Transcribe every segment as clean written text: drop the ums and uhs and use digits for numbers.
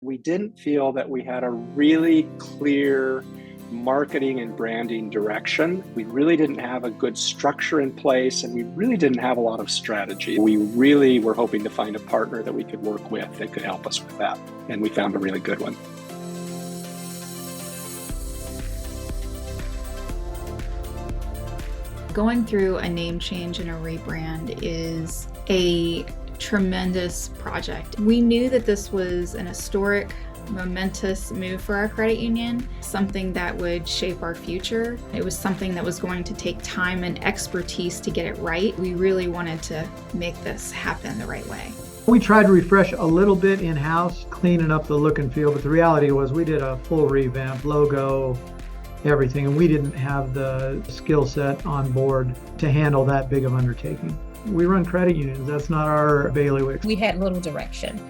We didn't feel that we had a really clear marketing and branding direction. We really didn't have a good structure in place, and we really didn't have a lot of strategy. We really were hoping to find a partner that we could work with that could help us with that, and we found a really good one. Going through a name change and a rebrand is a tremendous project. We knew that this was an historic, momentous move for our credit union, something that would shape our future. It was something that was going to take time and expertise to get it right. We really wanted to make this happen the right way. We tried to refresh a little bit in-house, cleaning up the look and feel, but the reality was we did a full revamp, logo, everything, and we didn't have the skill set on board to handle that big of undertaking. We run credit unions. That's not our bailiwick. We had little direction.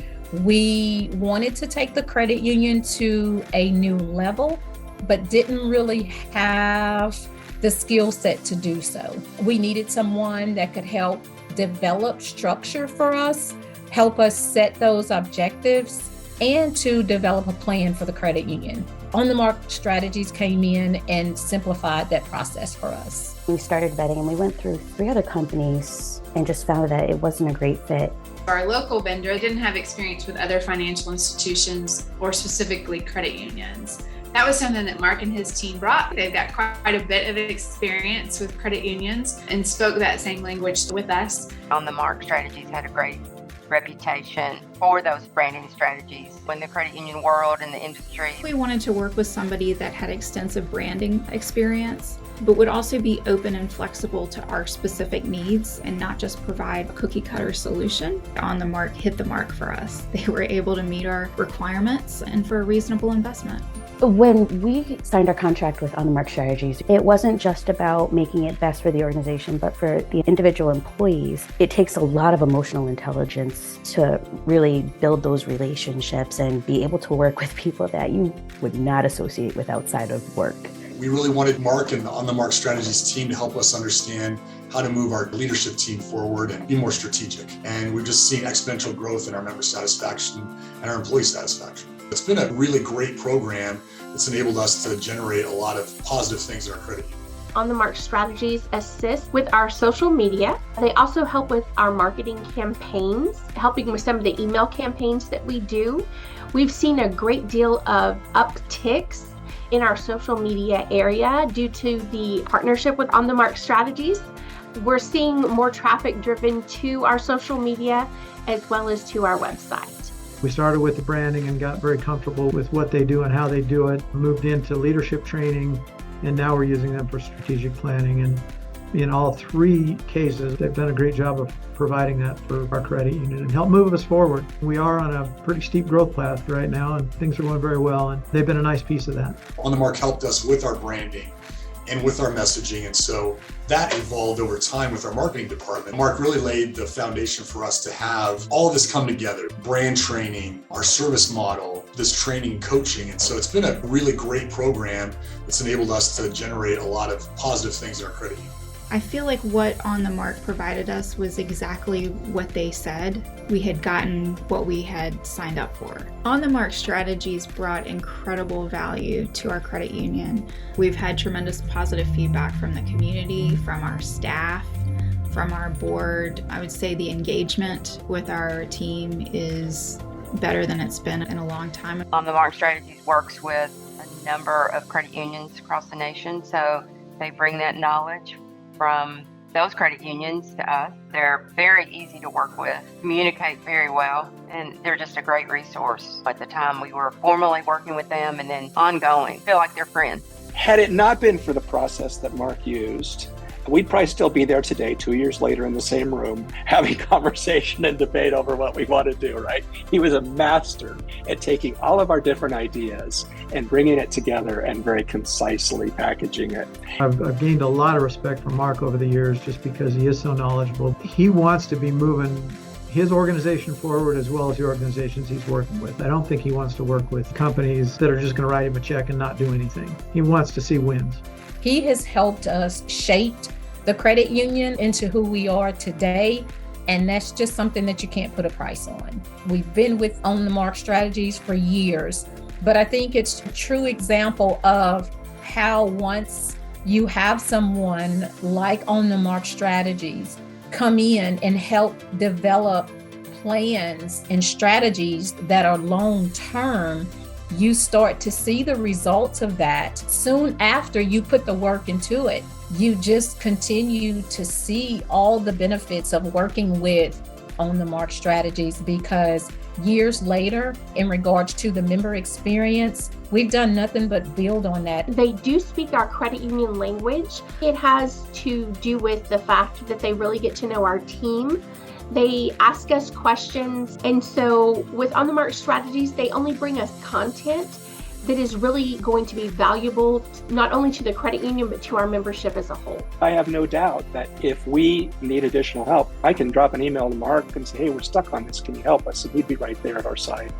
We wanted to take the credit union to a new level, but didn't really have the skill set to do so. We needed someone that could help develop structure for us, help us set those objectives, and to develop a plan for the credit union. On the Mark Strategies came in and simplified that process for us. We started vetting and we went through 3 other companies and just found that it wasn't a great fit. Our local vendor didn't have experience with other financial institutions or specifically credit unions. That was something that Mark and his team brought. They've got quite a bit of experience with credit unions and spoke that same language with us. On the Mark Strategies had a great reputation for those branding strategies in the credit union world and the industry. We wanted to work with somebody that had extensive branding experience, but would also be open and flexible to our specific needs and not just provide a cookie cutter solution. On the Mark hit the mark for us. They were able to meet our requirements and for a reasonable investment. When we signed our contract with On the Mark Strategies, it wasn't just about making it best for the organization, but for the individual employees. It takes a lot of emotional intelligence to really build those relationships and be able to work with people that you would not associate with outside of work. We really wanted Mark and the On the Mark Strategies team to help us understand how to move our leadership team forward and be more strategic. And we've just seen exponential growth in our member satisfaction and our employee satisfaction. It's been a really great program that's enabled us to generate a lot of positive things in our credit union. On the Mark Strategies assist with our social media. They also help with our marketing campaigns, helping with some of the email campaigns that we do. We've seen a great deal of upticks in our social media area due to the partnership with On the Mark Strategies. We're seeing more traffic driven to our social media as well as to our website. We started with the branding and got very comfortable with what they do and how they do it, moved into leadership training, and now we're using them for strategic planning. And in all 3 cases, they've done a great job of providing that for our credit union and help move us forward. We are on a pretty steep growth path right now, and things are going very well, and they've been a nice piece of that. On the Mark helped us with our branding and with our messaging, and so that evolved over time with our marketing department. Mark really laid the foundation for us to have all of this come together: brand training, our service model, this training coaching. And so it's been a really great program that's enabled us to generate a lot of positive things in our credit union. I feel like what On the Mark provided us was exactly what they said. We had gotten what we had signed up for. On the Mark Strategies brought incredible value to our credit union. We've had tremendous positive feedback from the community, from our staff, from our board. I would say the engagement with our team is better than it's been in a long time. On the Mark Strategies works with a number of credit unions across the nation, so they bring that knowledge from those credit unions to us. They're very easy to work with, communicate very well, and they're just a great resource. At the time we were formally working with them and then ongoing, feel like they're friends. Had it not been for the process that Mark used, we'd probably still be there today, 2 years later in the same room, having conversation and debate over what we want to do, right? He was a master at taking all of our different ideas and bringing it together and very concisely packaging it. I've gained a lot of respect for Mark over the years just because he is so knowledgeable. He wants to be moving his organization forward as well as the organizations he's working with. I don't think he wants to work with companies that are just going to write him a check and not do anything. He wants to see wins. He has helped us shape the credit union into who we are today And that's just something that you can't put a price on. We've been with On the Mark Strategies for years, but I think it's a true example of how once you have someone like On the Mark Strategies come in and help develop plans and strategies that are long-term, you start to see the results of that. Soon after you put the work into it, you just continue to see all the benefits of working with On the Mark Strategies, because years later, in regards to the member experience, we've done nothing but build on that. They do speak our credit union language. It has to do with the fact that they really get to know our team. They ask us questions. And so with On the Mark Strategies, they only bring us content that is really going to be valuable, not only to the credit union, but to our membership as a whole. I have no doubt that if we need additional help, I can drop an email to Mark and say, hey, we're stuck on this. Can you help us? And he'd be right there at our side.